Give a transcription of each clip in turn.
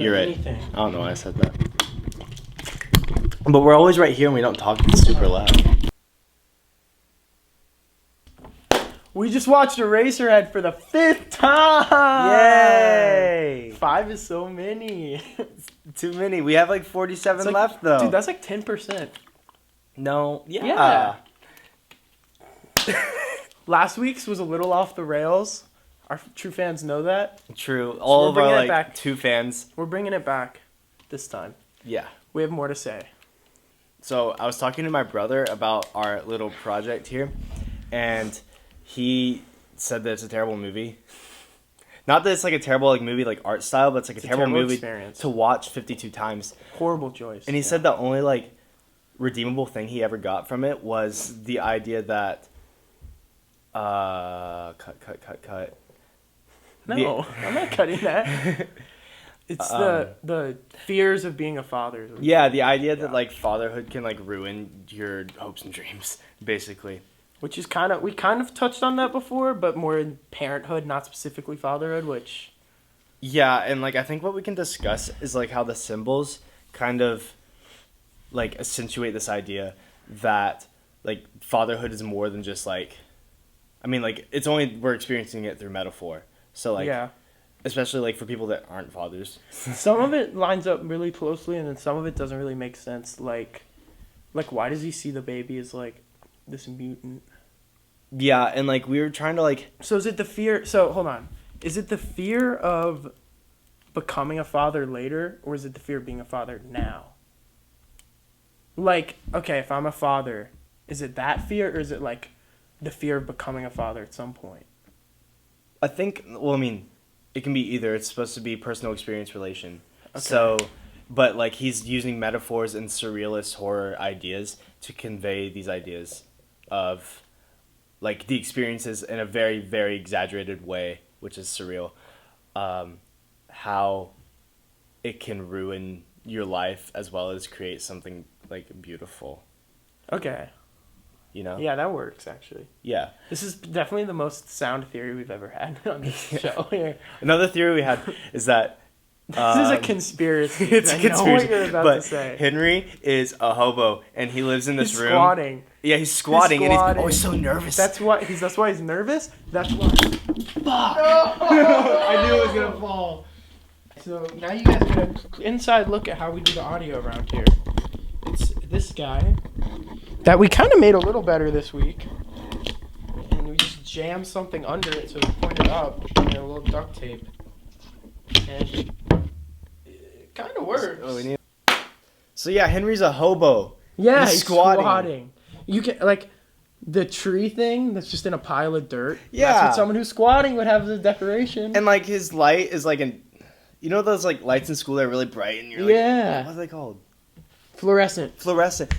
You're right. anything. I don't know why I said that. But we're always right here and we don't talk super loud. We just watched Eraserhead for the 5th time! Yay! 5 is so many. Too many. We have like 47 like, left though. Dude, that's like 10%. No. Yeah. Last week's was a little off the rails. Our true fans know that. True. All of our like 2 fans. We're bringing it back this time. Yeah. We have more to say. So I was talking to my brother about our little project here, and he said that it's a terrible movie. Not that it's like a terrible like movie like art style, but it's like a terrible movie experience to watch 52 times. Horrible choice. And he said the only like redeemable thing he ever got from it was the idea that cut. No, I'm not cutting that. It's the fears of being a father. Yeah, the idea that like fatherhood can like ruin your hopes and dreams, basically. Which is we kind of touched on that before, but more in parenthood, not specifically fatherhood, which... Yeah, and like I think what we can discuss is like how the symbols kind of like accentuate this idea that like fatherhood is more than just like, I mean like it's only we're experiencing it through metaphor. So like especially like for people that aren't fathers. Some of it lines up really closely and then some of it doesn't really make sense. Like why does he see the baby as like this mutant? Yeah, and like we were trying to like... So is it the fear... So hold on. Is it the fear of becoming a father later, or is it the fear of being a father now? Like, okay, if I'm a father, is it that fear, or is it like the fear of becoming a father at some point? I think, well, I mean, it can be either. It's supposed to be personal experience relation. Okay. So, but like he's using metaphors and surrealist horror ideas to convey these ideas of like the experiences in a very, very exaggerated way, which is surreal. How it can ruin your life as well as create something like beautiful. Okay. You know? Yeah, that works actually. Yeah. This is definitely the most sound theory we've ever had on this show here. Another theory we had is that this is a conspiracy. It's a conspiracy. I know what you're about to say. Henry is a hobo and he lives in this room. He's squatting. Yeah, he's squatting and he's always so nervous. That's why he's nervous. That's why. Fuck! No! I knew it was gonna fall. So now you guys get an inside look at how we do the audio around here. It's this guy that we kind of made a little better this week, and we just jammed something under it so we pointed up and a little duct tape, and it kind of works. So yeah, Henry's a hobo. Yeah, he's squatting. You can like the tree thing that's just in a pile of dirt. Yeah, that's what someone who's squatting would have as a decoration. And like his light is like you know those like lights in school that are really bright and you're like, what are they called? Fluorescent.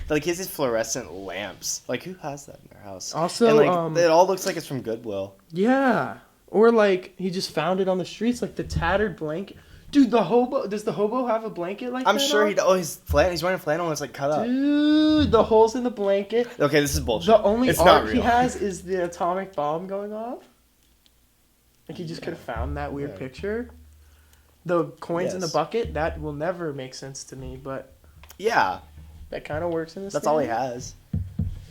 Like he has these fluorescent lamps. Like who has that in their house? Also, and like it all looks like it's from Goodwill. Yeah, or like he just found it on the streets, like the tattered blanket. Dude, does the hobo have a blanket like that? I'm sure he does. Oh, he's wearing flannel and it's like cut up. Dude, the holes in the blanket. Okay, this is bullshit. The only art he has is the atomic bomb going off. Like he just could have found that weird picture. The coins in the bucket, that will never make sense to me, but yeah, that kind of works in this. That's all he has.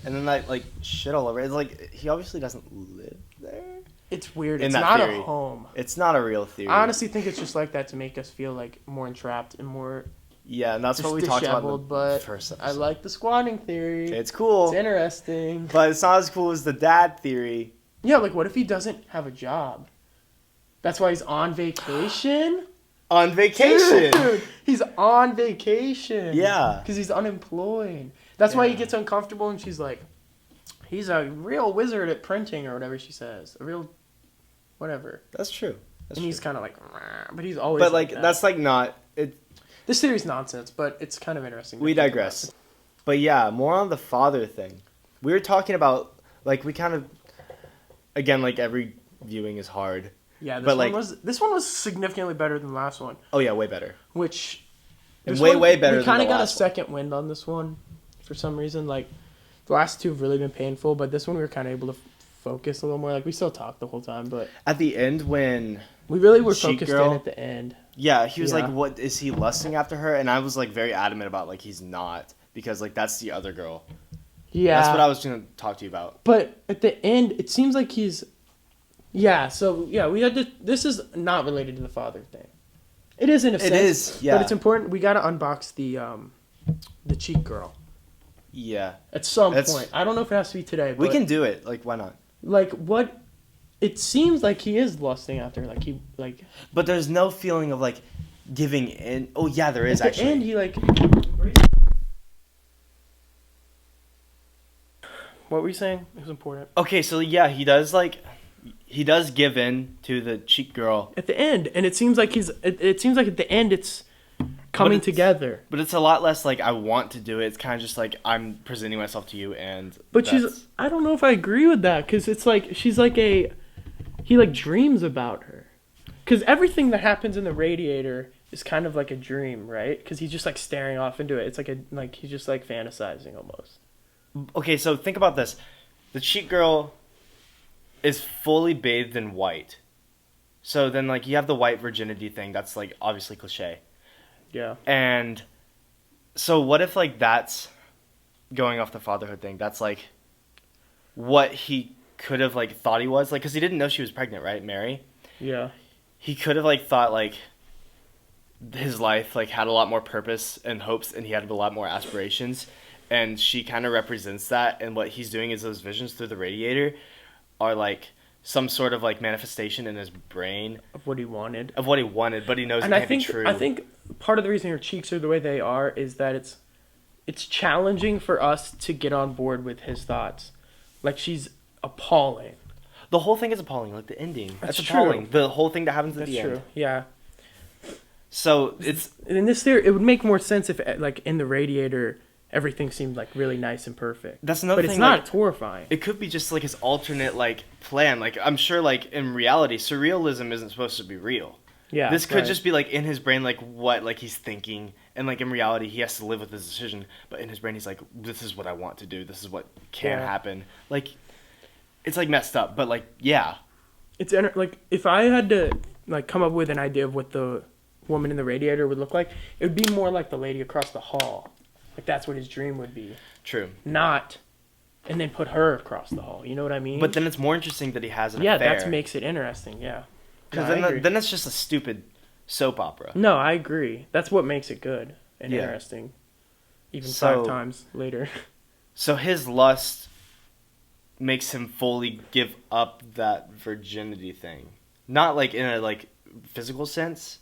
And then that like shit all over. It's like he obviously doesn't live there. It's weird. It's not a home. It's not a real theory. I honestly think it's just like that to make us feel like more entrapped and more. Yeah, and that's what we talked about in the but first episode. I like the squatting theory. It's cool. It's interesting. But it's not as cool as the dad theory. Yeah, like what if he doesn't have a job? That's why he's on vacation. On vacation. Dude, he's on vacation. Yeah. Because he's unemployed. That's why he gets uncomfortable and she's like, he's a real wizard at printing or whatever she says. A real whatever. That's true. He's kind of like, but he's always But like that's like not... This theory's nonsense, but it's kind of interesting. We digress. But yeah, more on the father thing. We were talking about, like we kind of... Again, like every viewing is hard. Yeah, this one was significantly better than the last one. Oh yeah, way better. Which way better. We kind of got a second wind on this one, for some reason. Like the last two have really been painful, but this one we were kind of able to focus a little more. Like we still talked the whole time, but at the end when we really were focused in at the end. Yeah, he was Yeah. like, what, is he lusting after her? And I was like very adamant about like he's not, because like that's the other girl. Yeah. That's what I was going to talk to you about. But at the end, it seems like he's... Yeah, so, yeah, we had to... This is not related to the father thing. It is in a sense. It is, yeah. But it's important. We got to unbox the cheek girl. Yeah. At some point. I don't know if it has to be today. But we can do it. Like, why not? Like, what... It seems like he is lusting after her. Like, he... like. But there's no feeling of, like, giving in. Oh, yeah, there is, actually. At the end, he, like... What were you saying? It was important. Okay, so, yeah, he does, like... He does give in to the cheek girl. At the end. And it seems like it seems like at the end it's coming together. But it's a lot less like, I want to do it. It's kind of just like, I'm presenting myself to you and... But I don't know if I agree with that. Because it's like, she's like he like dreams about her. Because everything that happens in the radiator is kind of like a dream, right? Because he's just like staring off into it. It's like he's just like fantasizing almost. Okay, so think about this. The cheek girl is fully bathed in white. So then, like, you have the white virginity thing. That's, like, obviously cliche. Yeah. And so what if, like, that's going off the fatherhood thing? That's, like, what he could have, like, thought he was. Like, because he didn't know she was pregnant, right, Mary? Yeah. He could have, like, thought, like, his life, like, had a lot more purpose and hopes, and he had a lot more aspirations. And she kind of represents that, and what he's doing is those visions through the radiator are like some sort of like manifestation in his brain Of what he wanted. But he knows And it can't be true. I think part of the reason her cheeks are the way they are is that it's challenging for us to get on board with his thoughts. Like, she's appalling. The whole thing is appalling. Like the ending, that's true. appalling. The whole thing that happens at the end. Yeah. So it's In this theory, it would make more sense if like in the radiator everything seemed like really nice and perfect. That's another thing. But it's thing, not. like, It's horrifying. it could be just like his alternate like plan. Like I'm sure like in reality, surrealism isn't supposed to be real. Yeah. This could just be like in his brain, like what like he's thinking, and like in reality he has to live with his decision. But in his brain he's like, this is what I want to do. This is what can happen. Like it's like messed up, but like yeah. It's like if I had to like come up with an idea of what the woman in the radiator would look like, it would be more like the lady across the hall. Like that's what his dream would be. True. Not, and then put her across the hall. You know what I mean? But then it's more interesting that he has an affair. affair. That makes it interesting. Yeah. Because then it's just a stupid soap opera. No, I agree. That's what makes it good and interesting. Even 5 times later. So his lust makes him fully give up that virginity thing. Not like in a like physical sense,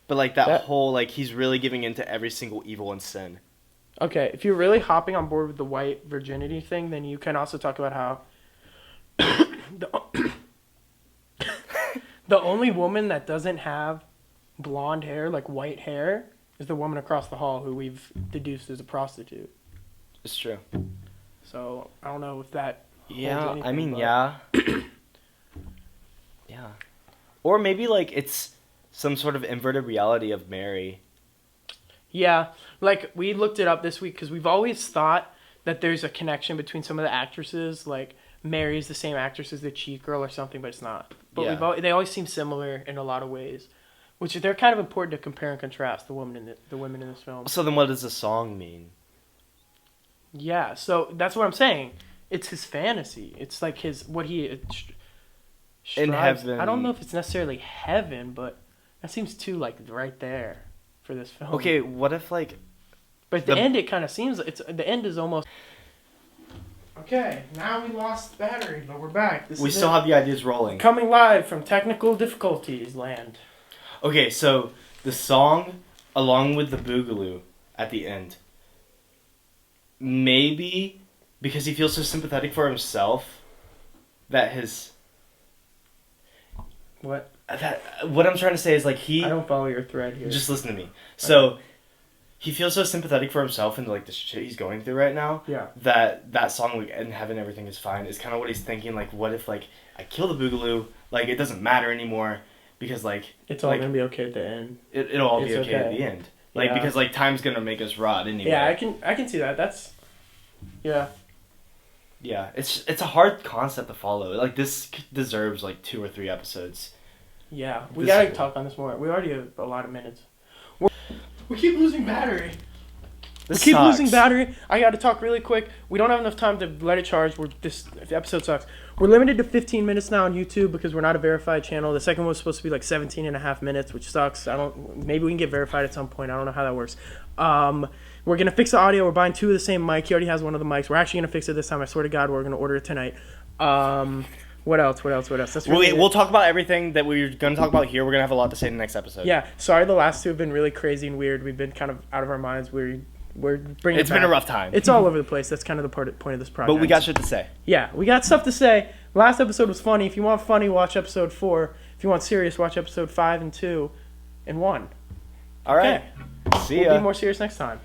but like that whole like he's really giving into every single evil and sin. Okay, if you're really hopping on board with the white virginity thing, then you can also talk about how the only woman that doesn't have blonde hair, like white hair, is the woman across the hall who we've deduced is a prostitute. It's true. So, I don't know if that... Yeah, anything, I mean, but... yeah. Yeah. Or maybe, like, it's some sort of inverted reality of Mary. Yeah, like, we looked it up this week because we've always thought that there's a connection between some of the actresses, like, Mary's the same actress as the Cheat Girl or something, but it's not. But they always seem similar in a lot of ways, which they're kind of important to compare and contrast the women in this film. So then what does the song mean? Yeah, so that's what I'm saying. It's his fantasy. It's like what he strives. In heaven. I don't know if it's necessarily heaven, but that seems too like right there for this film. Okay, what if like... But at the end it kind of seems... the end is almost... Okay, now we lost battery, but we're back. We still have the ideas rolling. Coming live from technical difficulties land. Okay, so the song, along with the boogaloo at the end, maybe because he feels so sympathetic for himself that his... What? What I'm trying to say is like I don't follow your thread here. Just listen to me. So... He feels so sympathetic for himself and like the shit he's going through right now. Yeah. That song, like, in heaven everything is fine, is kind of what he's thinking. Like, what if like I kill the boogaloo? Like, it doesn't matter anymore because like it's all like, gonna be okay at the end. It'll all be okay at the end. Like because like time's gonna make us rot anyway. Yeah, I can see that. That's yeah. Yeah, it's a hard concept to follow. Like this deserves like 2 or 3 episodes. Yeah, we gotta talk on this more. We already have a lot of minutes. We keep losing battery. Losing battery. I got to talk really quick. We don't have enough time to let it charge. This episode sucks. We're limited to 15 minutes now on YouTube because we're not a verified channel. The second one was supposed to be like 17 and a half minutes, which sucks. Maybe we can get verified at some point. I don't know how that works. We're going to fix the audio. We're buying 2 of the same mic. He already has one of the mics. We're actually going to fix it this time. I swear to God, we're going to order it tonight. What else? That's really we'll talk about everything that we're going to talk about here. We're going to have a lot to say in the next episode. Yeah. Sorry, the last 2 have been really crazy and weird. We've been kind of out of our minds. We're bringing It's been a rough time. It's all over the place. That's kind of the point of this project. But we got shit to say. Yeah, we got stuff to say. Last episode was funny. If you want funny, watch episode 4. If you want serious, watch episode 5 and 2 and 1. All right. Okay. See ya. We'll be more serious next time.